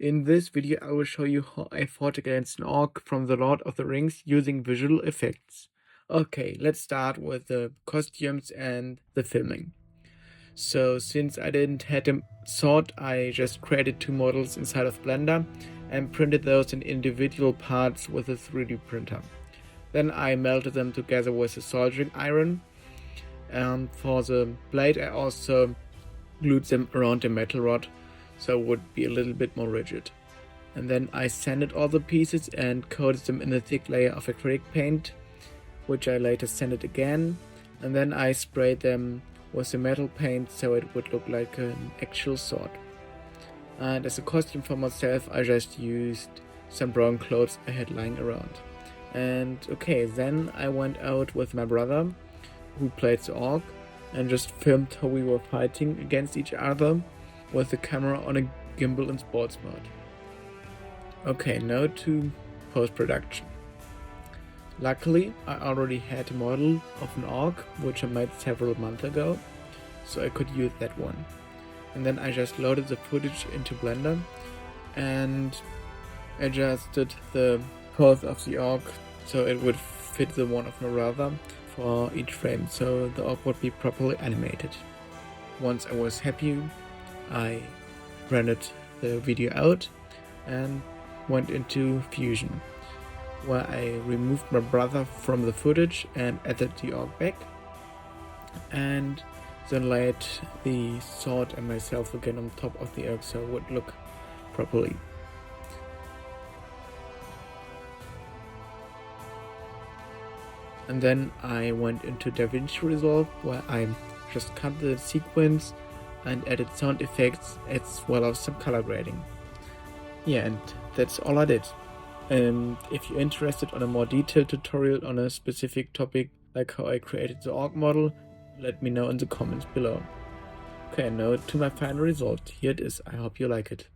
In this video, I will show you how I fought against an orc from The Lord of the Rings using visual effects. Okay, let's start with the costumes and the filming. So since I didn't have a sword, I just created two models inside of Blender and printed those in individual parts with a 3D printer. Then I melted them together with a soldering iron, and for the blade I also glued them around the metal rod so it would be a little bit more rigid. And then I sanded all the pieces and coated them in a thick layer of acrylic paint, which I later sanded again, and then I sprayed them with the metal paint so it would look like an actual sword. And as a costume for myself, I just used some brown clothes I had lying around. And okay, then I went out with my brother, who played the orc, and just filmed how we were fighting against each other with the camera on a gimbal in sports mode. Okay, now to post-production. Luckily, I already had a model of an orc, which I made several months ago, so I could use that one. And then I just loaded the footage into Blender and adjusted the pose of the orc so it would fit the one of my brother for each frame, so the orc would be properly animated. Once I was happy, I rendered the video out and went into Fusion, where I removed my brother from the footage and added the orc back, and then laid the sword and myself again on top of the orc so it would look properly. And then I went into DaVinci Resolve, where I just cut the sequence and added sound effects as well as some color grading. Yeah, and that's all I did. If you're interested on a more detailed tutorial on a specific topic, like how I created the orc model, let me know in the comments below. Okay, now to my final result. Here it is. I hope you like it.